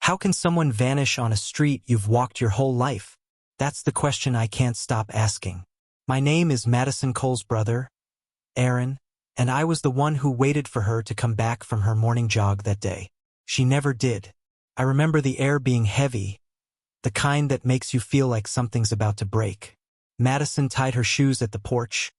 How can someone vanish on a street you've walked your whole life? That's the question I can't stop asking. My name is Madison Cole's brother, Aaron, and I was the one who waited for her to come back from her morning jog that day. She never did. I remember the air being heavy, the kind that makes you feel like something's about to break. Madison tied her shoes at the porch,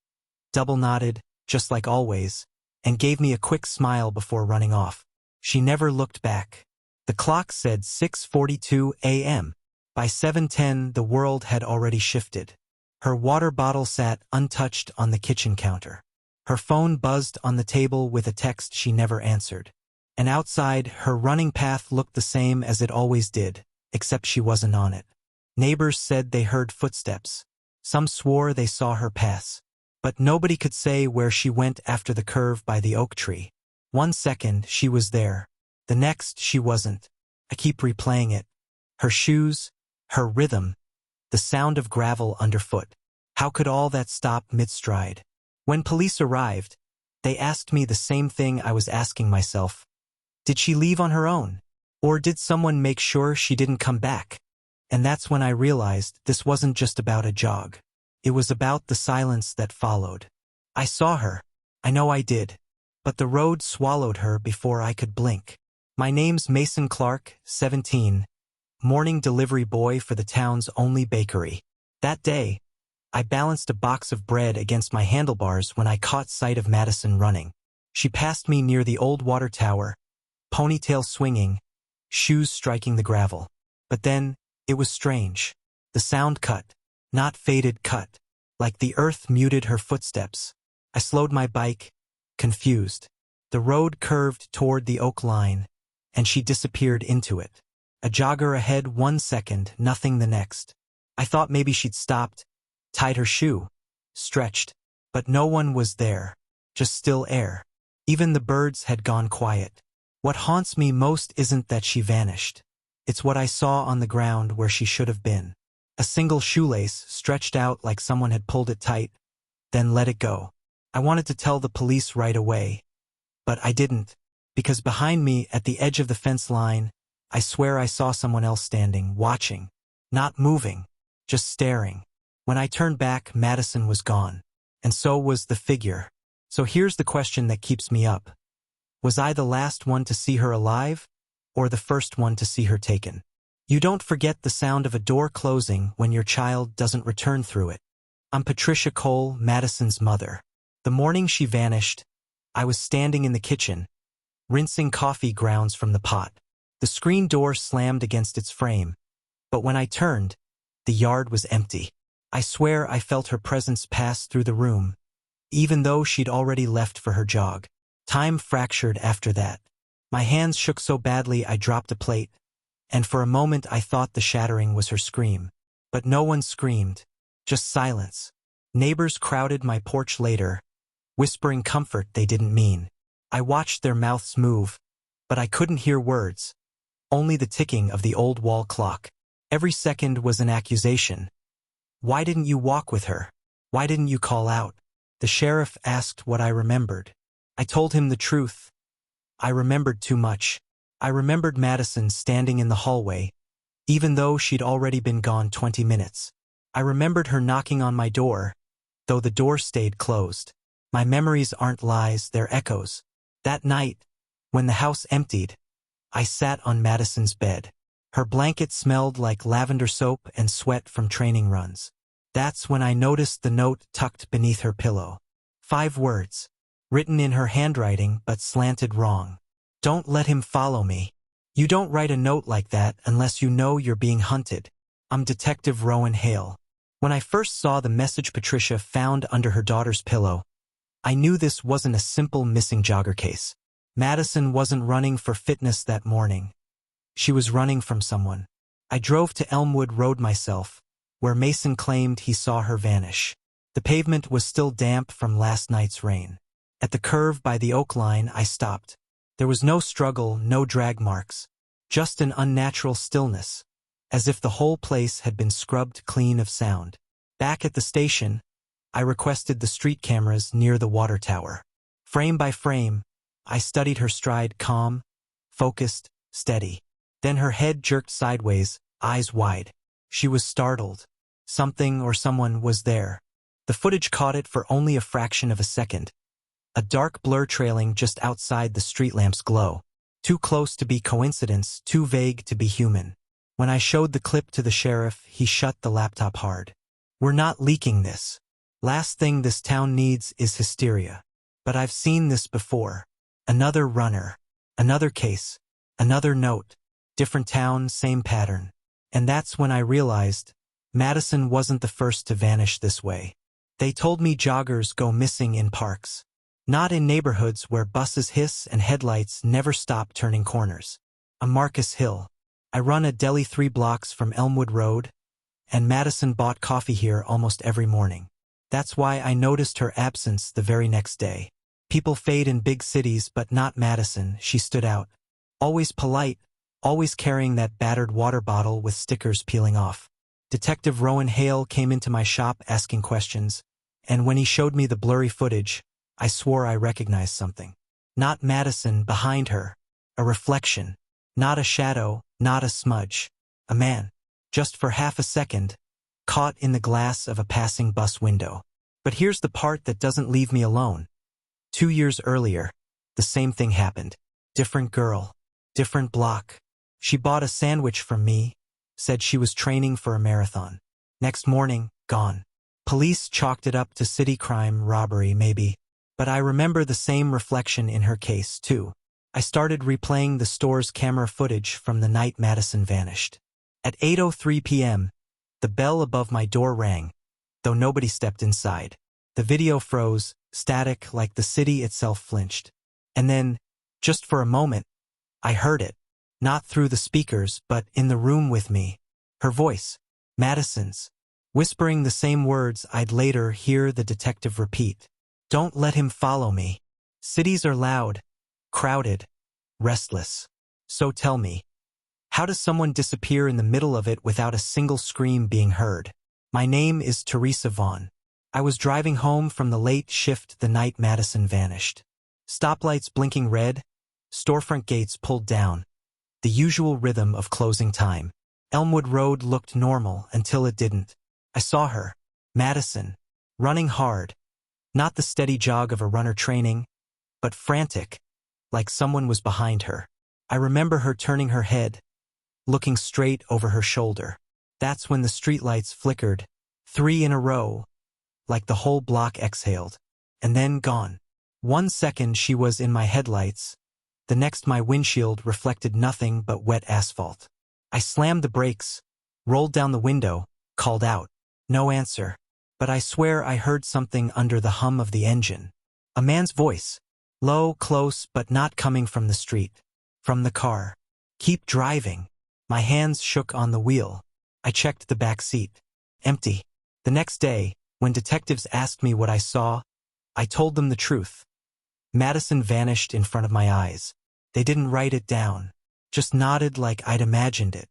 double-knotted, just like always, and gave me a quick smile before running off. She never looked back. The clock said 6:42 a.m. By 7:10, the world had already shifted. Her water bottle sat untouched on the kitchen counter. Her phone buzzed on the table with a text she never answered. And outside, her running path looked the same as it always did, except she wasn't on it. Neighbors said they heard footsteps. Some swore they saw her pass. But nobody could say where she went after the curve by the oak tree. One second, she was there. The next, she wasn't. I keep replaying it. Her shoes, her rhythm, the sound of gravel underfoot. How could all that stop mid-stride? When police arrived, they asked me the same thing I was asking myself. Did she leave on her own? Or did someone make sure she didn't come back? And that's when I realized this wasn't just about a jog. It was about the silence that followed. I saw her. I know I did. But the road swallowed her before I could blink. My name's Mason Clark, 17, morning delivery boy for the town's only bakery. That day, I balanced a box of bread against my handlebars when I caught sight of Madison running. She passed me near the old water tower, ponytail swinging, shoes striking the gravel. But then, it was strange. The sound cut, not faded cut, like the earth muted her footsteps. I slowed my bike, confused. The road curved toward the oak line, and she disappeared into it. A jogger ahead 1 second, nothing the next. I thought maybe she'd stopped, tied her shoe, stretched, but no one was there, just still air. Even the birds had gone quiet. What haunts me most isn't that she vanished. It's what I saw on the ground where she should have been. A single shoelace stretched out like someone had pulled it tight, then let it go. I wanted to tell the police right away, but I didn't, because behind me at the edge of the fence line, I swear I saw someone else standing, watching, not moving, just staring. When I turned back, Madison was gone, and so was the figure. So here's the question that keeps me up. Was I the last one to see her alive, or the first one to see her taken? You don't forget the sound of a door closing when your child doesn't return through it. I'm Patricia Cole, Madison's mother. The morning she vanished, I was standing in the kitchen, rinsing coffee grounds from the pot. The screen door slammed against its frame, but when I turned, the yard was empty. I swear I felt her presence pass through the room, even though she'd already left for her jog. Time fractured after that. My hands shook so badly I dropped a plate, and for a moment I thought the shattering was her scream. But no one screamed, just silence. Neighbors crowded my porch later, whispering comfort they didn't mean. I watched their mouths move, but I couldn't hear words, only the ticking of the old wall clock. Every second was an accusation. Why didn't you walk with her? Why didn't you call out? The sheriff asked what I remembered. I told him the truth. I remembered too much. I remembered Madison standing in the hallway, even though she'd already been gone 20 minutes. I remembered her knocking on my door, though the door stayed closed. My memories aren't lies, they're echoes. That night, when the house emptied, I sat on Madison's bed. Her blanket smelled like lavender soap and sweat from training runs. That's when I noticed the note tucked beneath her pillow. 5 words, written in her handwriting but slanted wrong. Don't let him follow me. You don't write a note like that unless you know you're being hunted. I'm Detective Rowan Hale. When I first saw the message Patricia found under her daughter's pillow, I knew this wasn't a simple missing jogger case. Madison wasn't running for fitness that morning. She was running from someone. I drove to Elmwood Road myself, where Mason claimed he saw her vanish. The pavement was still damp from last night's rain. At the curve by the oak line, I stopped. There was no struggle, no drag marks, just an unnatural stillness, as if the whole place had been scrubbed clean of sound. Back at the station, I requested the street cameras near the water tower. Frame by frame, I studied her stride, calm, focused, steady. Then her head jerked sideways, eyes wide. She was startled. Something or someone was there. The footage caught it for only a fraction of a second. A dark blur trailing just outside the street lamp's glow. Too close to be coincidence, too vague to be human. When I showed the clip to the sheriff, he shut the laptop hard. "We're not leaking this. Last thing this town needs is hysteria. But I've seen this before. Another runner. Another case. Another note. Different town, same pattern." And that's when I realized Madison wasn't the first to vanish this way. They told me joggers go missing in parks. Not in neighborhoods where buses hiss and headlights never stop turning corners. I'm Marcus Hill. I run a deli 3 blocks from Elmwood Road, and Madison bought coffee here almost every morning. That's why I noticed her absence the very next day. People fade in big cities, but not Madison. She stood out. Always polite, always carrying that battered water bottle with stickers peeling off. Detective Rowan Hale came into my shop asking questions, and when he showed me the blurry footage, I swore I recognized something. Not Madison behind her. A reflection. Not a shadow, not a smudge. A man. Just for half a second, caught in the glass of a passing bus window. But here's the part that doesn't leave me alone. 2 years earlier, the same thing happened. Different girl. Different block. She bought a sandwich from me, said she was training for a marathon. Next morning, gone. Police chalked it up to city crime, robbery maybe. But I remember the same reflection in her case, too. I started replaying the store's camera footage from the night Madison vanished. At 8:03 p.m., the bell above my door rang, though nobody stepped inside. The video froze, static like the city itself flinched. And then, just for a moment, I heard it. Not through the speakers, but in the room with me. Her voice, Madison's, whispering the same words I'd later hear the detective repeat. "Don't let him follow me. Cities are loud, crowded, restless. So tell me, how does someone disappear in the middle of it without a single scream being heard?" My name is Teresa Vaughn. I was driving home from the late shift the night Madison vanished. Stoplights blinking red, storefront gates pulled down. The usual rhythm of closing time. Elmwood Road looked normal until it didn't. I saw her, Madison, running hard. Not the steady jog of a runner training, but frantic, like someone was behind her. I remember her turning her head, looking straight over her shoulder. That's when the streetlights flickered, 3 in a row, like the whole block exhaled, and then gone. 1 second she was in my headlights, the next my windshield reflected nothing but wet asphalt. I slammed the brakes, rolled down the window, called out. No answer. But I swear I heard something under the hum of the engine. A man's voice. Low, close, but not coming from the street. From the car. "Keep driving." My hands shook on the wheel. I checked the back seat. Empty. The next day, when detectives asked me what I saw, I told them the truth. Madison vanished in front of my eyes. They didn't write it down. Just nodded like I'd imagined it.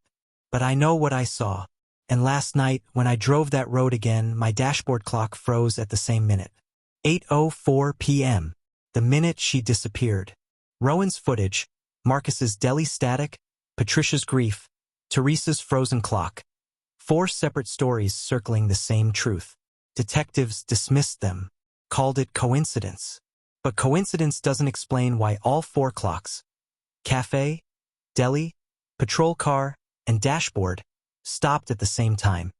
But I know what I saw. And last night, when I drove that road again, my dashboard clock froze at the same minute. 8:04 p.m. The minute she disappeared. Rowan's footage, Marcus's deli static, Patricia's grief, Teresa's frozen clock. 4 separate stories circling the same truth. Detectives dismissed them, called it coincidence. But coincidence doesn't explain why all 4 clocks, cafe, deli, patrol car, and dashboard, stopped at the same time.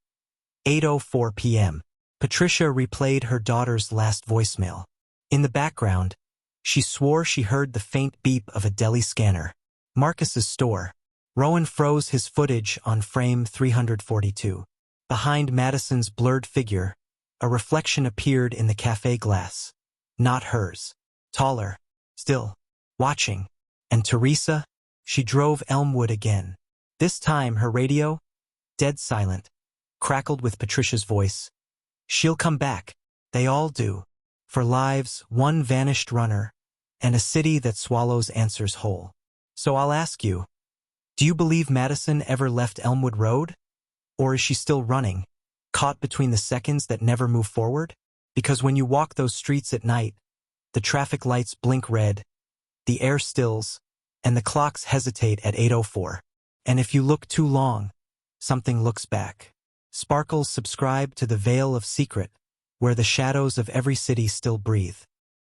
8:04 p.m. Patricia replayed her daughter's last voicemail. In the background, she swore she heard the faint beep of a deli scanner. Marcus's store. Rowan froze his footage on frame 342. Behind Madison's blurred figure, a reflection appeared in the cafe glass. Not hers. Taller. Still. Watching. And Teresa? She drove Elmwood again. This time her radio, dead silent, crackled with Patricia's voice. "She'll come back. They all do. For lives, one vanished runner, and a city that swallows answers whole." So I'll ask you, do you believe Madison ever left Elmwood Road? Or is she still running, caught between the seconds that never move forward? Because when you walk those streets at night, the traffic lights blink red, the air stills, and the clocks hesitate at 8:04. And if you look too long, something looks back. Sparkles subscribe to the Veil of Secret, where the shadows of every city still breathe.